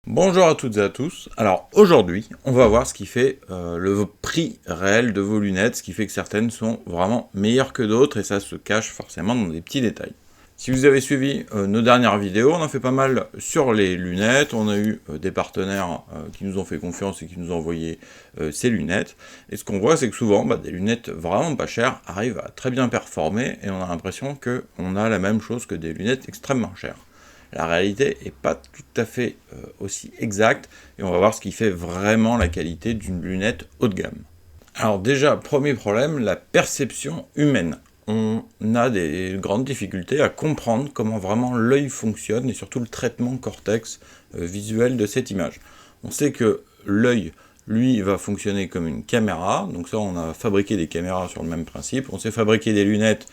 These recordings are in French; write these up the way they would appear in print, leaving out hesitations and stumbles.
Bonjour à toutes et à tous. Alors aujourd'hui, on va voir ce qui fait le prix réel de vos lunettes, ce qui fait que certaines sont vraiment meilleures que d'autres et ça se cache forcément dans des petits détails. Si vous avez suivi nos dernières vidéos, on a fait pas mal sur les lunettes, on a eu des partenaires qui nous ont fait confiance et qui nous ont envoyé ces lunettes. Et ce qu'on voit, c'est que souvent, des lunettes vraiment pas chères arrivent à très bien performer et on a l'impression qu'on a la même chose que des lunettes extrêmement chères. La réalité n'est pas tout à fait aussi exacte, et on va voir ce qui fait vraiment la qualité d'une lunette haut de gamme. Alors déjà, premier problème, la perception humaine. On a des grandes difficultés à comprendre comment vraiment l'œil fonctionne, et surtout le traitement cortex visuel de cette image. On sait que l'œil, lui, va fonctionner comme une caméra, donc ça, on a fabriqué des caméras sur le même principe, on sait fabriquer des lunettes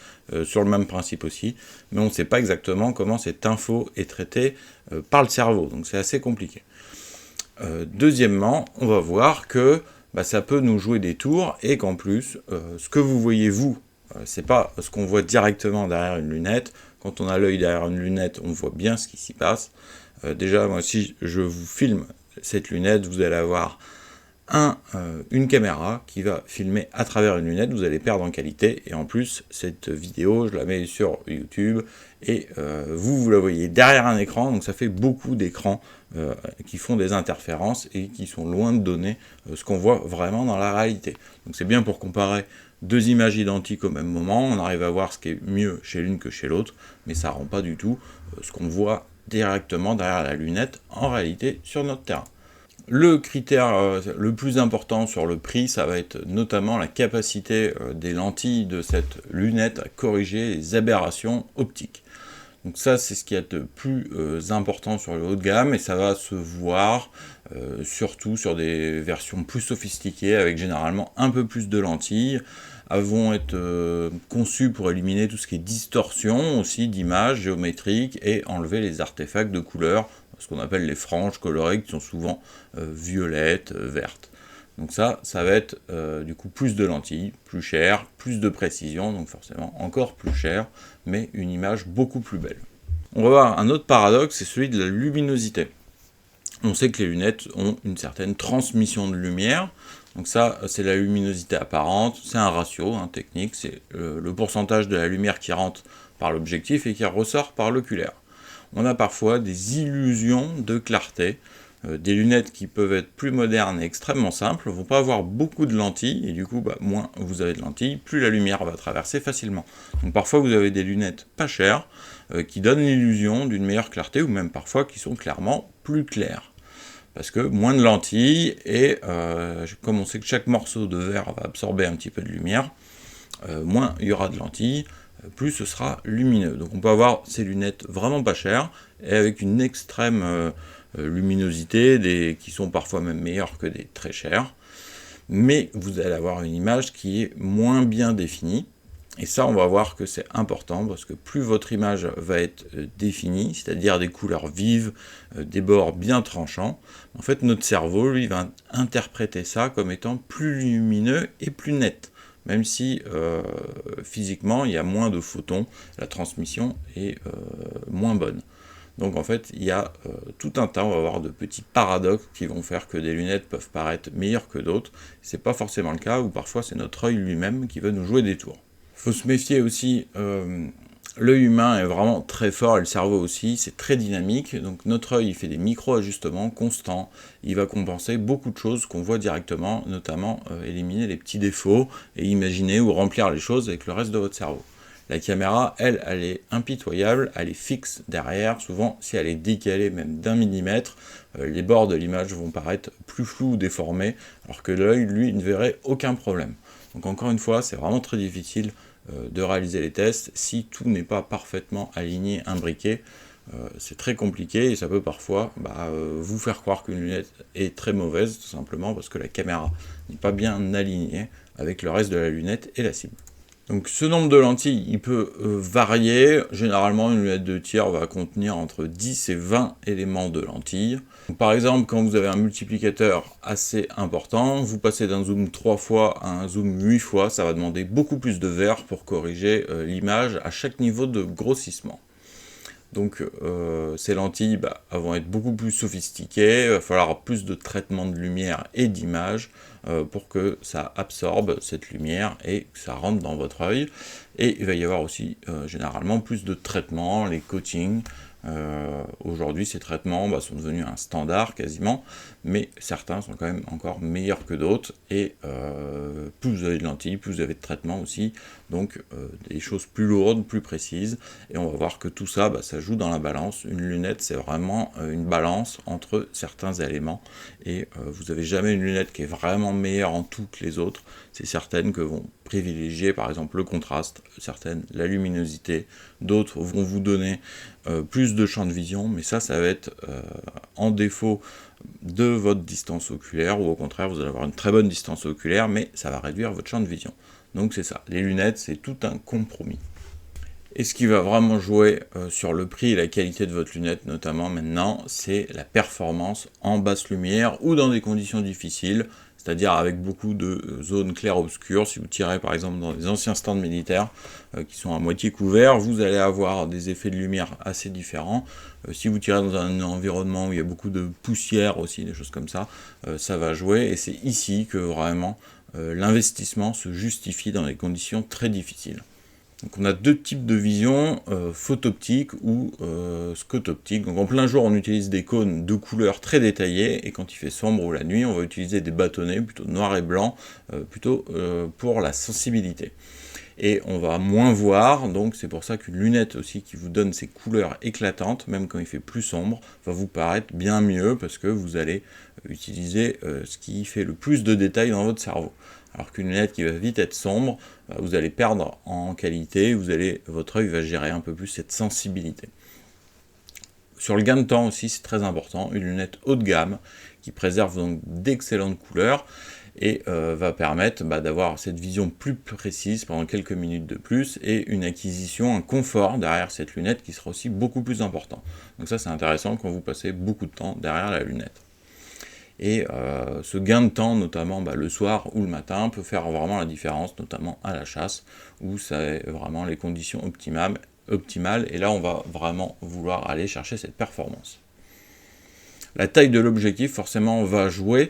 sur le même principe aussi, mais on ne sait pas exactement comment cette info est traitée par le cerveau, donc c'est assez compliqué. Deuxièmement, on va voir que ça peut nous jouer des tours, et qu'en plus, ce que vous voyez vous, c'est pas ce qu'on voit directement derrière une lunette. Quand on a l'œil derrière une lunette, on voit bien ce qui s'y passe. Déjà, moi, si je vous filme cette lunette, vous allez avoir une caméra qui va filmer à travers une lunette, vous allez perdre en qualité, et en plus, cette vidéo, je la mets sur YouTube, et vous la voyez derrière un écran, donc ça fait beaucoup d'écrans qui font des interférences et qui sont loin de donner ce qu'on voit vraiment dans la réalité. Donc c'est bien pour comparer deux images identiques au même moment, on arrive à voir ce qui est mieux chez l'une que chez l'autre, mais ça rend pas du tout ce qu'on voit directement derrière la lunette en réalité sur notre terrain. Le critère le plus important sur le prix, ça va être notamment la capacité des lentilles de cette lunette à corriger les aberrations optiques. Donc ça, c'est ce qui est le plus important sur le haut de gamme, et ça va se voir surtout sur des versions plus sophistiquées, avec généralement un peu plus de lentilles. Elles vont être conçues pour éliminer tout ce qui est distorsion aussi d'image géométrique et enlever les artefacts de couleurs, ce qu'on appelle les franges colorées, qui sont souvent violettes, vertes. Donc ça va être du coup plus de lentilles, plus cher, plus de précision, donc forcément encore plus cher, mais une image beaucoup plus belle. On va voir un autre paradoxe, c'est celui de la luminosité. On sait que les lunettes ont une certaine transmission de lumière, donc ça c'est la luminosité apparente, c'est un ratio technique, c'est le pourcentage de la lumière qui rentre par l'objectif et qui ressort par l'oculaire. On a parfois des illusions de clarté, des lunettes qui peuvent être plus modernes et extrêmement simples, ne vont pas avoir beaucoup de lentilles, et du coup, moins vous avez de lentilles, plus la lumière va traverser facilement. Donc parfois vous avez des lunettes pas chères, qui donnent l'illusion d'une meilleure clarté, ou même parfois qui sont clairement plus claires. Parce que moins de lentilles, et comme on sait que chaque morceau de verre va absorber un petit peu de lumière, moins il y aura de lentilles, plus ce sera lumineux. Donc on peut avoir ces lunettes vraiment pas chères, et avec une extrême luminosité, qui sont parfois même meilleures que des très chères, mais vous allez avoir une image qui est moins bien définie, et ça on va voir que c'est important, parce que plus votre image va être définie, c'est-à-dire des couleurs vives, des bords bien tranchants, en fait notre cerveau lui va interpréter ça comme étant plus lumineux et plus net. Même si physiquement il y a moins de photons, la transmission est moins bonne. Donc en fait il y a tout un tas, on va avoir de petits paradoxes qui vont faire que des lunettes peuvent paraître meilleures que d'autres. C'est pas forcément le cas, ou parfois c'est notre œil lui-même qui va nous jouer des tours. Il faut se méfier aussi, l'œil humain est vraiment très fort, et le cerveau aussi, c'est très dynamique, donc notre œil il fait des micro-ajustements constants, il va compenser beaucoup de choses qu'on voit directement, notamment éliminer les petits défauts, et imaginer ou remplir les choses avec le reste de votre cerveau. La caméra, elle est impitoyable, elle est fixe derrière, souvent si elle est décalée même d'1 millimètre, les bords de l'image vont paraître plus flous ou déformés, alors que l'œil, lui, ne verrait aucun problème. Donc encore une fois, c'est vraiment très difficile de réaliser les tests si tout n'est pas parfaitement aligné, imbriqué. C'est très compliqué, et ça peut parfois vous faire croire qu'une lunette est très mauvaise, tout simplement parce que la caméra n'est pas bien alignée avec le reste de la lunette et la cible. Donc ce nombre de lentilles, il peut varier. Généralement, une lunette de tir va contenir entre 10 et 20 éléments de lentilles. Donc, par exemple, quand vous avez un multiplicateur assez important, vous passez d'un zoom 3 fois à un zoom 8 fois, ça va demander beaucoup plus de verre pour corriger l'image à chaque niveau de grossissement. Donc ces lentilles vont être beaucoup plus sophistiquées, il va falloir plus de traitement de lumière et d'image pour que ça absorbe cette lumière et que ça rentre dans votre œil. Et il va y avoir aussi généralement plus de traitements, les coatings. Aujourd'hui ces traitements sont devenus un standard quasiment, mais certains sont quand même encore meilleurs que d'autres, et plus vous avez de lentilles, plus vous avez de traitements aussi, donc des choses plus lourdes, plus précises, et on va voir que tout ça, ça joue dans la balance. Une lunette, c'est vraiment une balance entre certains éléments, et vous n'avez jamais une lunette qui est vraiment meilleure en tout que les autres. C'est certaines que vont privilégier par exemple le contraste, certaines la luminosité, d'autres vont vous donner plus de champ de vision, mais ça va être en défaut de votre distance oculaire, ou au contraire vous allez avoir une très bonne distance oculaire, mais ça va réduire votre champ de vision. Donc c'est ça, les lunettes c'est tout un compromis. Et ce qui va vraiment jouer sur le prix et la qualité de votre lunette notamment maintenant, c'est la performance en basse lumière ou dans des conditions difficiles, c'est-à-dire avec beaucoup de zones claires-obscures. Si vous tirez par exemple dans des anciens stands militaires qui sont à moitié couverts, vous allez avoir des effets de lumière assez différents. Si vous tirez dans un environnement où il y a beaucoup de poussière aussi, des choses comme ça, ça va jouer, et c'est ici que vraiment l'investissement se justifie dans des conditions très difficiles. Donc on a deux types de vision, photoptique ou scotoptique. Donc en plein jour, on utilise des cônes de couleurs très détaillées, et quand il fait sombre ou la nuit, on va utiliser des bâtonnets plutôt noir et blanc, plutôt pour la sensibilité. Et on va moins voir, donc c'est pour ça qu'une lunette aussi qui vous donne ces couleurs éclatantes, même quand il fait plus sombre, va vous paraître bien mieux, parce que vous allez utiliser ce qui fait le plus de détails dans votre cerveau. Alors qu'une lunette qui va vite être sombre, vous allez perdre en qualité, votre œil va gérer un peu plus cette sensibilité. Sur le gain de temps aussi, c'est très important, une lunette haut de gamme qui préserve donc d'excellentes couleurs et va permettre d'avoir cette vision plus précise pendant quelques minutes de plus, et une acquisition, un confort derrière cette lunette qui sera aussi beaucoup plus important. Donc ça c'est intéressant quand vous passez beaucoup de temps derrière la lunette. Et ce gain de temps, notamment le soir ou le matin, peut faire vraiment la différence, notamment à la chasse, où c'est vraiment les conditions optimales, et là on va vraiment vouloir aller chercher cette performance. La taille de l'objectif forcément va jouer,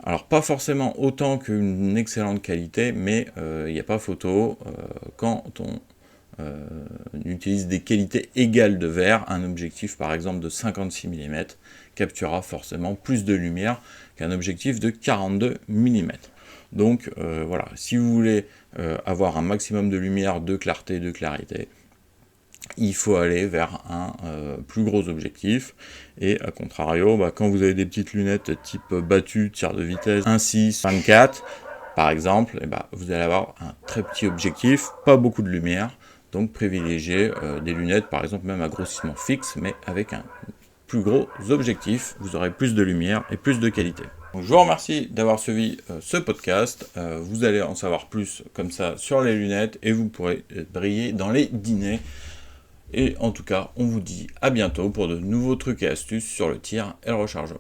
alors pas forcément autant qu'une excellente qualité, mais il n'y a pas photo, quand on utilise des qualités égales de verre, un objectif par exemple de 56 mm capturera forcément plus de lumière qu'un objectif de 42 mm. Donc voilà, si vous voulez avoir un maximum de lumière, de clarté, il faut aller vers un plus gros objectif, et à contrario, quand vous avez des petites lunettes type battu, tir de vitesse 1.6, 24 par exemple, vous allez avoir un très petit objectif, pas beaucoup de lumière, donc privilégiez des lunettes par exemple même à grossissement fixe, mais avec un plus gros objectif, vous aurez plus de lumière et plus de qualité. Donc, je vous remercie d'avoir suivi ce podcast, vous allez en savoir plus comme ça sur les lunettes, et vous pourrez briller dans les dîners. Et en tout cas, on vous dit à bientôt pour de nouveaux trucs et astuces sur le tir et le rechargement.